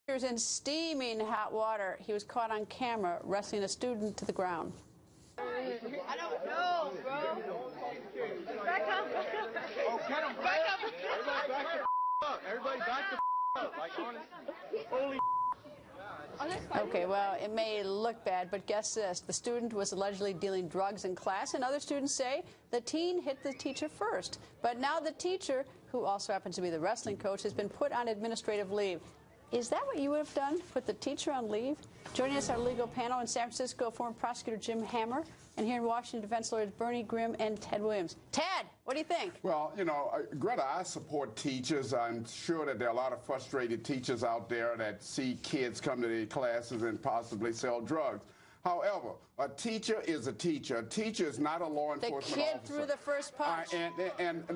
In steaming hot water, he was caught on camera wrestling a student to the ground. I don't know, bro. Back up. Oh, get him, back up. Everybody back the up. Everybody back the up. Like, honestly. Holy. Okay, well, it may look bad, but guess this. The student was allegedly dealing drugs in class, and other students say the teen hit the teacher first. But now the teacher, who also happens to be the wrestling coach, has been put on administrative leave. Is that what you would have done? Put the teacher on leave? Joining us, our legal panel in San Francisco, former prosecutor Jim Hammer, and here in Washington, defense lawyers Bernie Grimm and Ted Williams. Ted, what do you think? Well, you know, Greta, I support teachers. I'm sure that there are a lot of frustrated teachers out there that see kids come to their classes and possibly sell drugs. However, a teacher is a teacher. A teacher is not a law enforcement officer. The kid threw the first punch.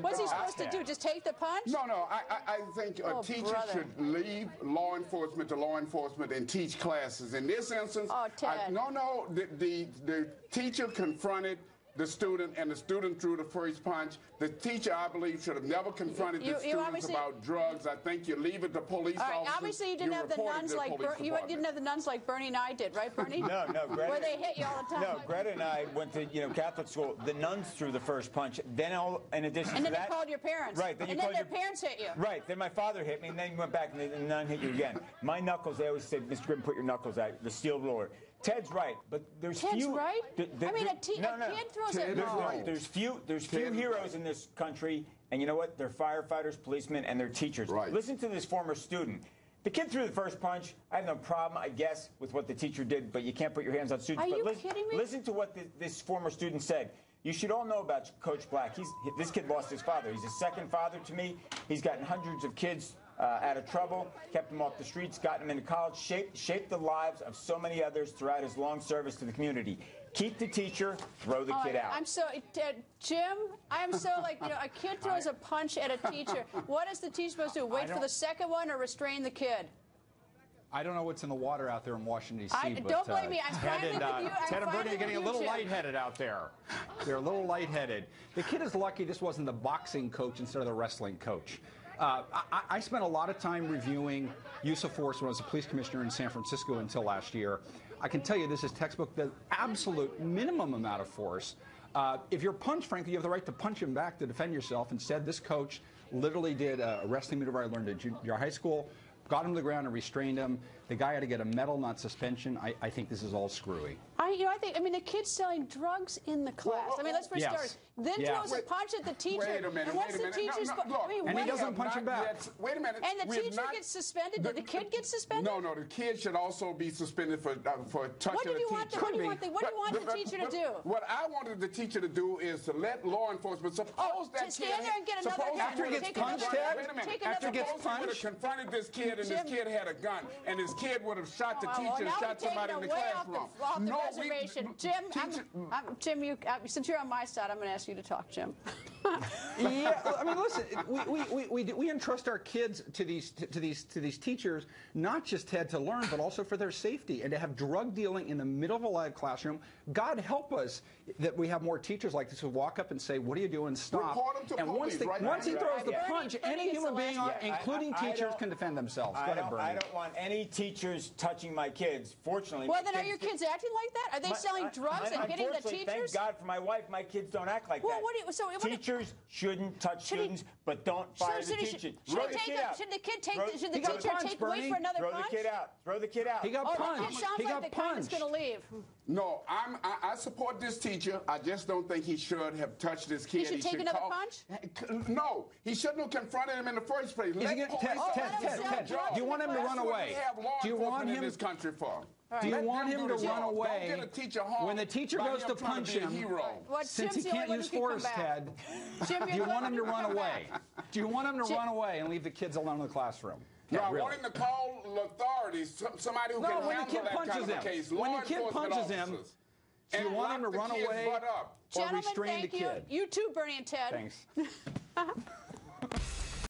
What's he supposed to do? Just take the punch? No. I think a teacher should leave law enforcement to law enforcement and teach classes. In this instance, Ted. The teacher confronted the student, and the student threw the first punch. The teacher, I believe, should have never confronted the students about drugs. I think you leave it to police officers. Obviously, you didn't have the nuns like didn't have the nuns like Bernie and I did, right, Bernie? No, Greta. Where they hit you all the time. No, Greta and I went to Catholic school. The nuns threw the first punch. Then, in addition to that, they called your parents. Right. Then their parents hit you. Right. Then my father hit me, and then you went back, and the nun hit you again. My knuckles. They always said, "Mr. Grimm, put your knuckles out." The steel ruler. Ted's right, but there's Ted's few. right? I mean, a kid throws it. There's few heroes in this country, and you know what? They're firefighters, policemen, and they're teachers. Right. Listen to this former student. The kid threw the first punch. I have no problem, I guess, with what the teacher did, but you can't put your hands on students. Are you kidding me? Listen to what this former student said. You should all know about Coach Black. This kid lost his father. He's a second father to me. He's gotten hundreds of kids out of trouble, kept them off the streets, gotten them into college, shaped the lives of so many others throughout his long service to the community. Keep the teacher, throw the kid out. I'm so, Jim, I am so a kid throws a punch at a teacher. What is the teacher supposed to do? Wait for the second one or restrain the kid? I don't know what's in the water out there in Washington, D.C. Don't blame me. I'm finally with you. Ted and Bernie are getting a little lightheaded out there. They're a little lightheaded. The kid is lucky this wasn't the boxing coach instead of the wrestling coach. I spent a lot of time reviewing use of force when I was a police commissioner in San Francisco until last year. I can tell you this is textbook, the absolute minimum amount of force. If you're punched, frankly, you have the right to punch him back to defend yourself. Instead, this coach literally did a wrestling maneuver I learned at junior high school, got him to the ground and restrained him. The guy had to get a medal, not suspension. I think this is all screwy. I mean, the kid's selling drugs in the class. I mean, let's first start. Then throws a punch at the teacher. Wait a minute. And what's the teacher's? And he doesn't punch him back. Wait a minute. And the teacher gets suspended. Did the kid get suspended? No. The kid should also be suspended for touching a teacher. What do you want the teacher to do? What I wanted the teacher to do is to let law enforcement suppose that kid. Stand there and get another gun. After he gets punched, Ted. Wait a minute. After he gets punched, would have confronted this kid, and this kid had a gun, and this kid would have shot the teacher and shot somebody in the classroom. Off the reservation. Jim, since you're on my side, I'm going to ask you to talk, Jim. Yeah, I mean, listen, we entrust our kids to these teachers, not just to learn, but also for their safety, and to have drug dealing in the middle of a live classroom. God help us that we have more teachers like this who walk up and say, "What are you doing? Stop!" And once he throws the punch, any human being, including teachers, can defend themselves. Go ahead, Bernie. I don't want any teachers touching my kids. Fortunately, well, then are your kids acting like that? Are they selling drugs and hitting the teachers? Thank God for my wife, my kids don't act like that. Teachers shouldn't touch students, but don't fire the teacher. Should the teacher take wait for another punch? Throw the kid out. Throw the kid out. He got punched. It sounds like the kind that's going to leave. No, I support this teacher. I just don't think he should have touched this kid. He should take another punch? No, he shouldn't have confronted him in the first place. Ted, do you want him to run away? Do you want him in this country for? Do you want him to run away Don't get a teacher home when the teacher goes to punch him? Since he can't use force, Ted, do you want him to run away? Do you want him to run away and leave the kids alone in the classroom? No, I want him to call authorities, somebody who can handle that kind of a case. When the kid punches him, do you want him to run away or restrain the kid? You too, Bernie and Ted. Thanks.